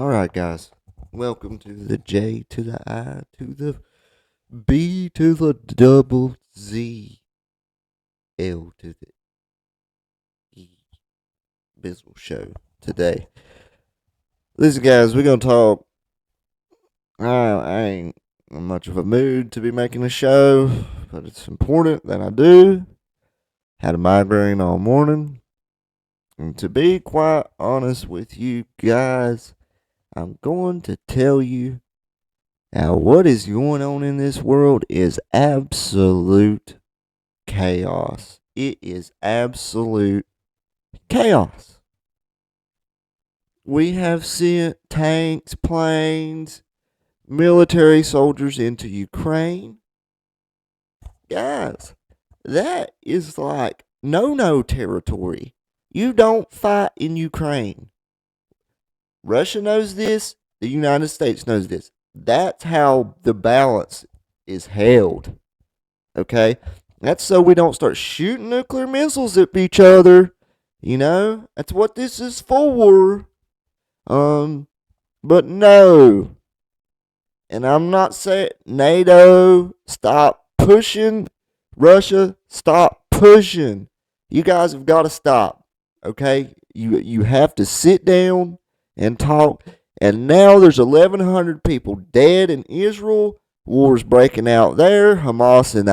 All right, guys. Welcome to the J to the I to the B to the double Z L to the E Bizzle show today. Listen, guys, we're gonna talk. I ain't in much of a mood to be making a show, but it's important that I do. Had a migraine all morning, and to be quite honest with you guys, I'm going to tell you now, what is going on in this world is absolute chaos. It is absolute chaos. We have sent tanks, planes, military soldiers into Ukraine. Guys, that is like no territory. You don't fight in Ukraine. Russia knows this. The United States knows this. That's how the balance is held. Okay? That's so we don't start shooting nuclear missiles at each other. You know? That's what this is for. But no. And I'm not saying NATO, stop pushing. Russia, stop pushing. You guys have got to stop. Okay? You have to sit down and talk. And now there's 1,100 people dead in Israel. War's breaking out there. Hamas and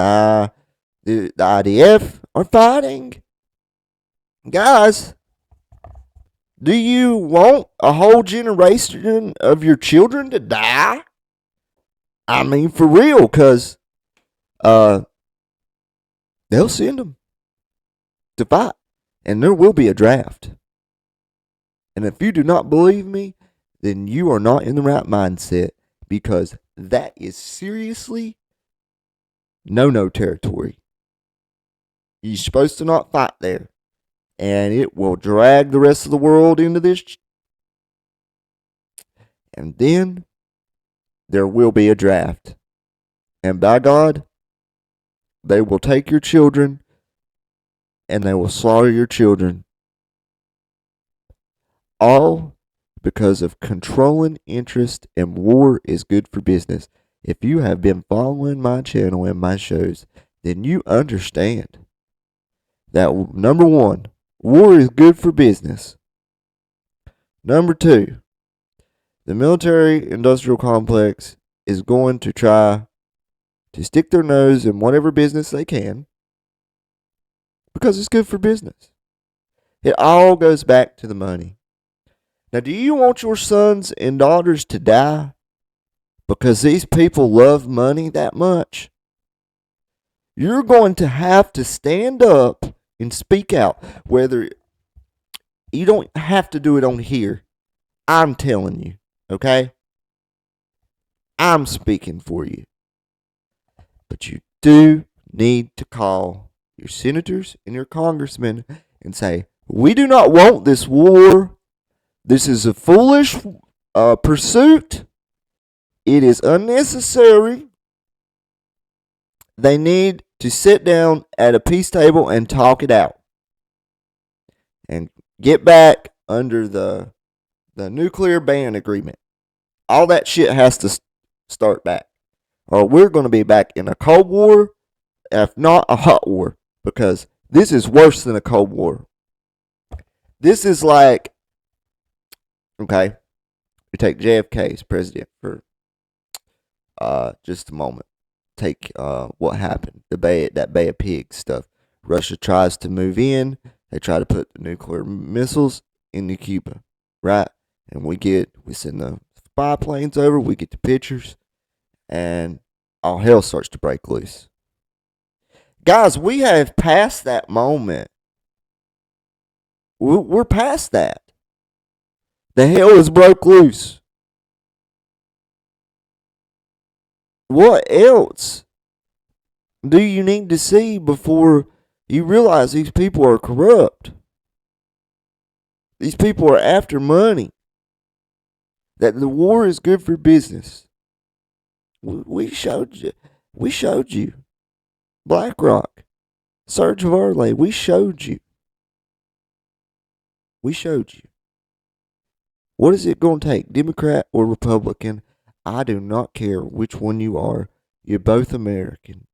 the IDF are fighting. Guys, do you want a whole generation of your children to die? I mean, for real, because they'll send them to fight. And there will be a draft. And if you do not believe me, then you are not in the right mindset, because that is seriously no territory. You're supposed to not fight there. And it will drag the rest of the world into this. And then there will be a draft. And by God, they will take your children and they will slaughter your children. All because of controlling interest, and war is good for business. If you have been following my channel and my shows, then you understand that number one, war is good for business. Number two, the military industrial complex is going to try to stick their nose in whatever business they can because it's good for business. It all goes back to the money. Now, do you want your sons and daughters to die because these people love money that much? You're going to have to stand up and speak out. Whether you don't have to do it on here, I'm telling you, okay? I'm speaking for you. But you do need to call your senators and your congressmen and say, we do not want this war. This is a foolish pursuit. It is unnecessary. They need to sit down at a peace table and talk it out. And get back under the nuclear ban agreement. All that shit has to start back. Or we're going to be back in a Cold War, if not a hot war. Because this is worse than a Cold War. This is like, okay, we take JFK as president for just a moment. Take what happened, that Bay of Pigs stuff. Russia tries to move in. They try to put the nuclear missiles into Cuba, right? And we send the spy planes over. We get the pictures, and all hell starts to break loose. Guys, we have passed that moment. We're past that. The hell is broke loose. What else do you need to see before you realize these people are corrupt? These people are after money. That the war is good for business. We showed you. We showed you. BlackRock, Serge Varley, we showed you. We showed you. What is it going to take, Democrat or Republican? I do not care which one you are. You're both American.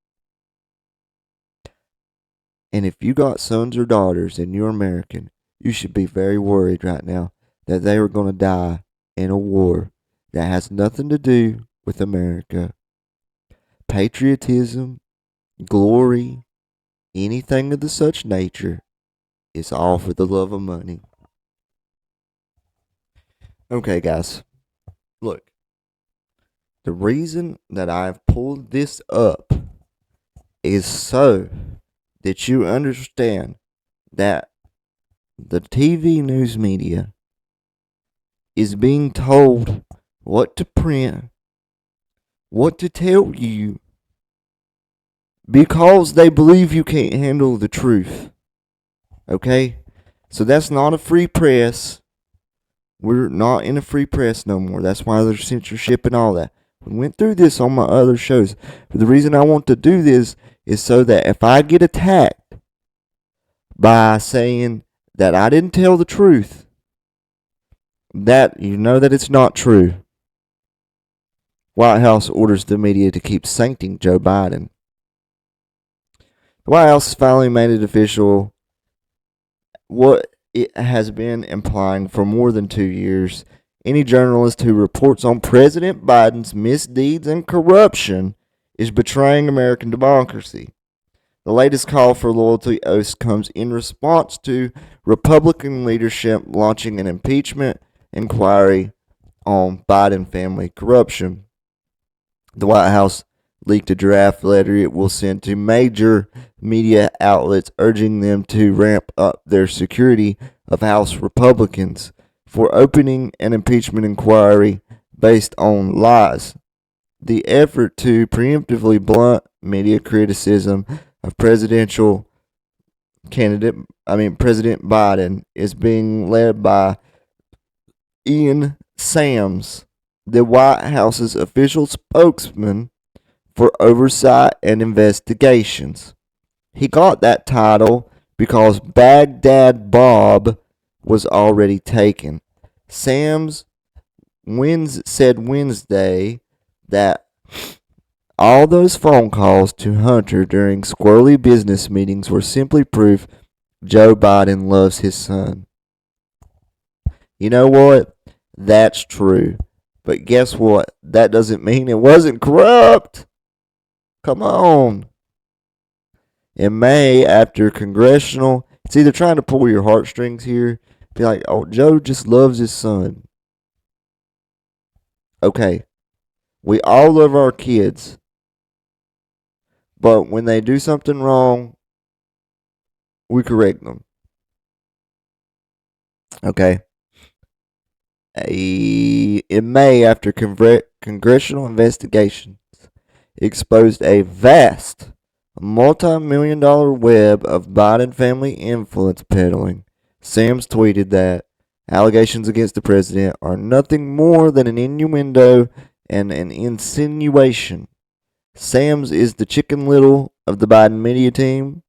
And if you got sons or daughters and you're American, you should be very worried right now that they are going to die in a war that has nothing to do with America. Patriotism, glory, anything of the such nature is all for the love of money. Okay, guys, look. The reason that I've pulled this up is so that you understand that the TV news media is being told what to print, what to tell you, because they believe you can't handle the truth. Okay? So that's not a free press. We're not in a free press no more. That's why there's censorship and all that. We went through this on my other shows. But the reason I want to do this is so that if I get attacked by saying that I didn't tell the truth, that you know that it's not true. White House orders the media to keep sanctioning Joe Biden. The White House has finally made it official what it has been implying for more than 2 years. Any journalist who reports on President Biden's misdeeds and corruption is betraying American democracy. The latest call for loyalty oaths comes in response to Republican leadership launching an impeachment inquiry on Biden family corruption. The White House leaked a draft letter it will send to major media outlets urging them to ramp up their security of House Republicans for opening an impeachment inquiry based on lies. The effort to preemptively blunt media criticism of President Biden is being led by Ian Sams, the White House's official spokesman for oversight and investigations. He got that title because Baghdad Bob was already taken. Sams said Wednesday that all those phone calls to Hunter during squirrely business meetings were simply proof Joe Biden loves his son. You know what? That's true. But guess what? That doesn't mean it wasn't corrupt. Come on. In May, after congressional, it's either trying to pull your heartstrings here, be like, oh, Joe just loves his son. Okay. We all love our kids. But when they do something wrong, we correct them. Okay. In May, after congressional investigations exposed a vast multi-million-dollar web of Biden family influence peddling, Sams tweeted that allegations against the president are nothing more than an innuendo and an insinuation. Sams is the Chicken Little of the Biden media team.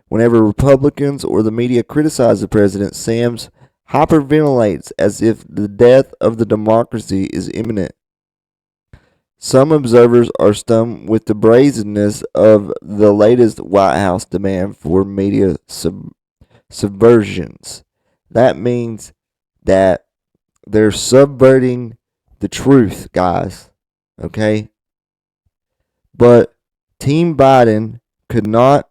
Whenever Republicans or the media criticize the president, Sams hyperventilates as if the death of the democracy is imminent. Some observers are stunned with the brazenness of the latest White House demand for media subversions. That means that they're subverting the truth, guys. Okay? But Team Biden could not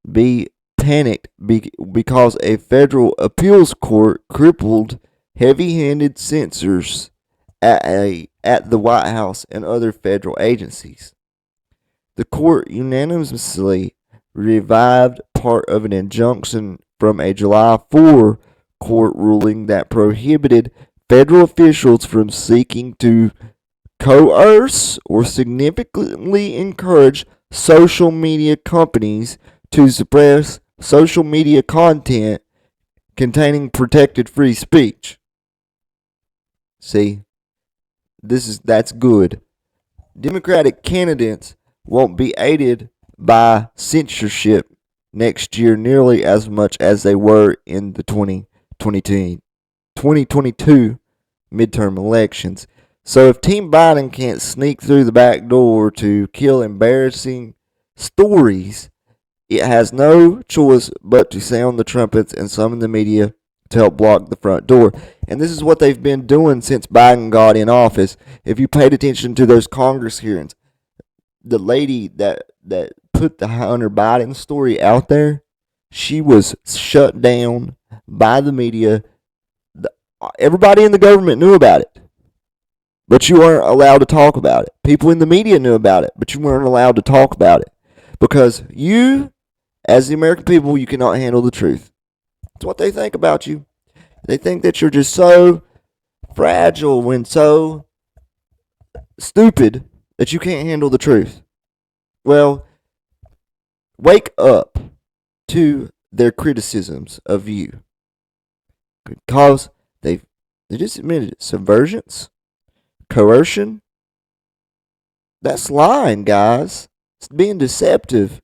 be panicked because a federal appeals court crippled heavy-handed censors at the White House and other federal agencies. The court unanimously revived part of an injunction from a July 4 court ruling that prohibited federal officials from seeking to coerce or significantly encourage social media companies to suppress social media content containing protected free speech. See, that's good. Democratic candidates won't be aided by censorship next year nearly as much as they were in the 2022 midterm elections. So if Team Biden can't sneak through the back door to kill embarrassing stories, it has no choice but to sound the trumpets and summon the media to help block the front door. And this is what they've been doing since Biden got in office. If you paid attention to those Congress hearings, the lady that put the Hunter Biden story out there, she was shut down by the media. Everybody in the government knew about it, but you weren't allowed to talk about it. People in the media knew about it, but you weren't allowed to talk about it because you, as the American people, you cannot handle the truth. It's what they think about you. They think that you're just so fragile and so stupid that you can't handle the truth. Well, wake up to their criticisms of you because they just admitted it. Subversions, coercion, that's lying, guys. It's being deceptive.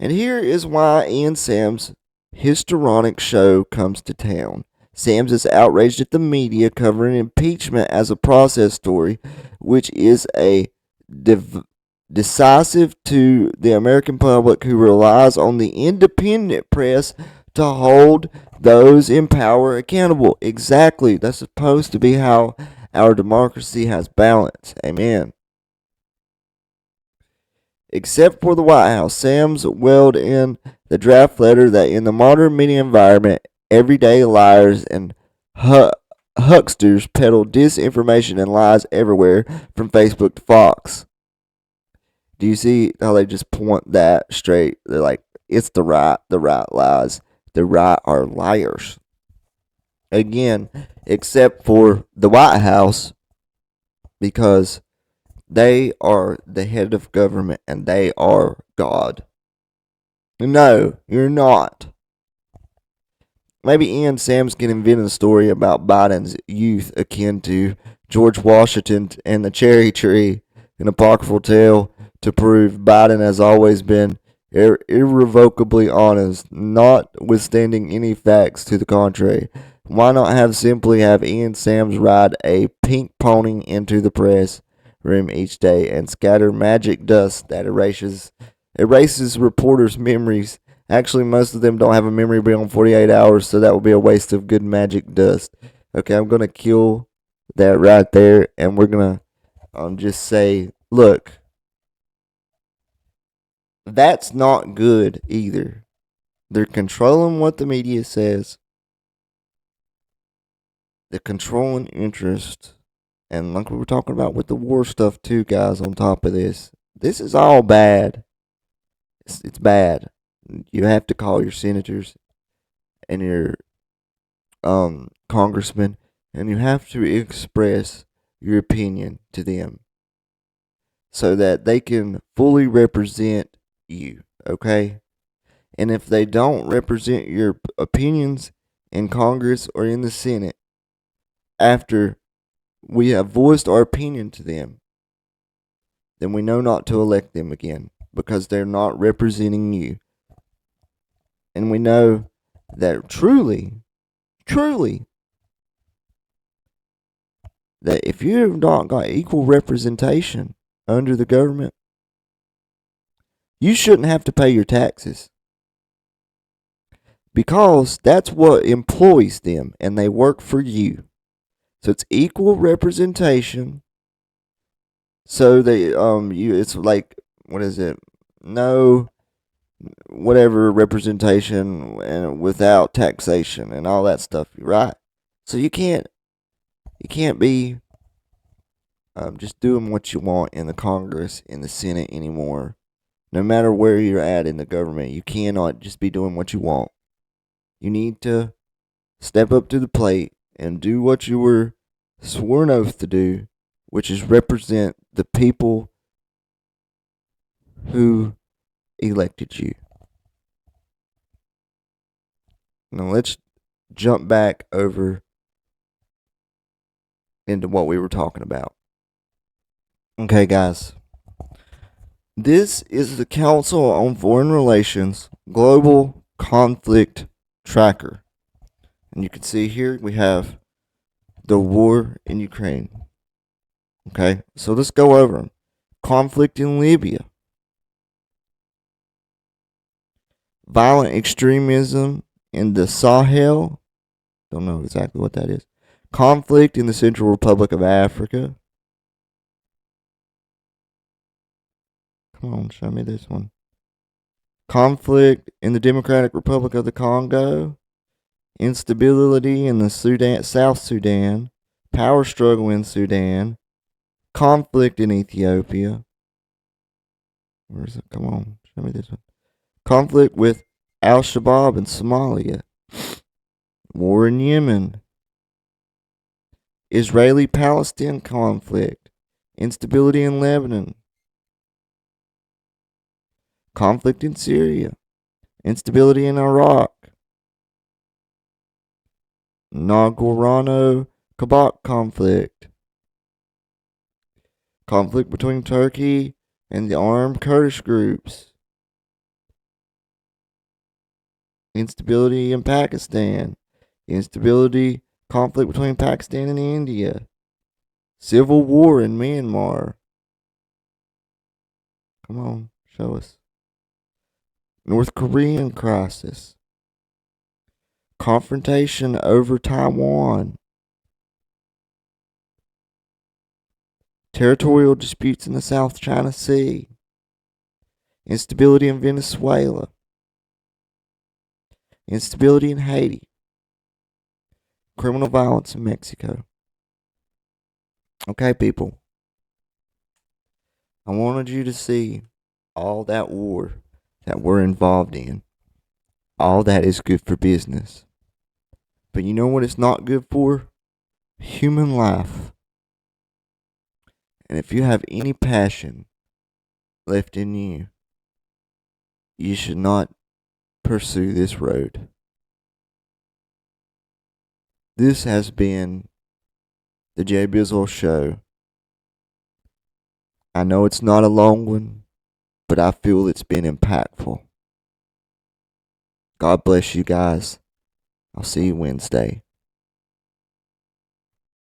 And here is why Ian Sam's histrionic show comes to town. Sams is outraged at the media covering impeachment as a process story, which is a decisive to the American public who relies on the independent press to hold those in power accountable. Exactly. That's supposed to be how our democracy has balance. Amen. Except for the White House, Sams weld in the draft letter that in the modern media environment, everyday liars and hucksters peddle disinformation and lies everywhere, from Facebook to Fox. Do you see how they just point that straight? They're like, it's the right lies. The right are liars. Again, except for the White House, because they are the head of government and they are God. No, you're not. Maybe Ian Sams can invent a story about Biden's youth akin to George Washington and the cherry tree, an apocryphal tale to prove Biden has always been irrevocably honest, notwithstanding any facts to the contrary. Why not simply have Ian Sams ride a pink pony into the press room each day and scatter magic dust that erases reporters' memories? Actually, most of them don't have a memory beyond 48 hours, so that would be a waste of good magic dust. Okay, I'm going to kill that right there, and we're going to just say, look, that's not good either. They're controlling what the media says. They're controlling interest. And like we were talking about with the war stuff too, guys, on top of this. This is all bad. It's bad. You have to call your senators and your congressmen, and you have to express your opinion to them so that they can fully represent you, okay? And if they don't represent your opinions in Congress or in the Senate after we have voiced our opinion to them, then we know not to elect them again because they're not representing you. And we know that truly, that if you've not got equal representation under the government, you shouldn't have to pay your taxes. Because that's what employs them and they work for you. So it's equal representation. So it's like, what is it? No whatever representation and without taxation and all that stuff, right? So you can't be just doing what you want in the Congress, in the Senate anymore. No matter where you're at in the government, you cannot just be doing what you want. You need to step up to the plate and do what you were sworn oath to do, which is represent the people who elected you. Now let's jump back over into what we were talking about. Okay, guys. This is the Council on Foreign Relations Global Conflict Tracker. And you can see here we have the war in Ukraine. Okay, so let's go over them. Conflict in Libya, violent extremism in the Sahel. Don't know exactly what that is. Conflict in the Central Republic of Africa. Come on, show me this one. Conflict in the Democratic Republic of the Congo. Instability in the South Sudan. Power struggle in Sudan. Conflict in Ethiopia. Where is it? Come on, show me this one. Conflict with Al Shabaab in Somalia. War in Yemen. Israeli Palestine conflict. Instability in Lebanon. Conflict in Syria. Instability in Iraq. Nagorno-Karabakh conflict. Conflict between Turkey and the armed Kurdish groups. Instability in Pakistan. Instability, conflict between Pakistan and India. Civil war in Myanmar. Come on, show us. North Korean crisis. Confrontation over Taiwan. Territorial disputes in the South China Sea. Instability in Venezuela. Instability in Haiti. Criminal violence in Mexico. Okay, people. I wanted you to see all that war that we're involved in. All that is good for business. But you know what it's not good for? Human life. And if you have any passion left in you, you should not pursue this road. This has been the Jbizzle Show. I know it's not a long one, but I feel it's been impactful. God bless you guys. I'll see you Wednesday.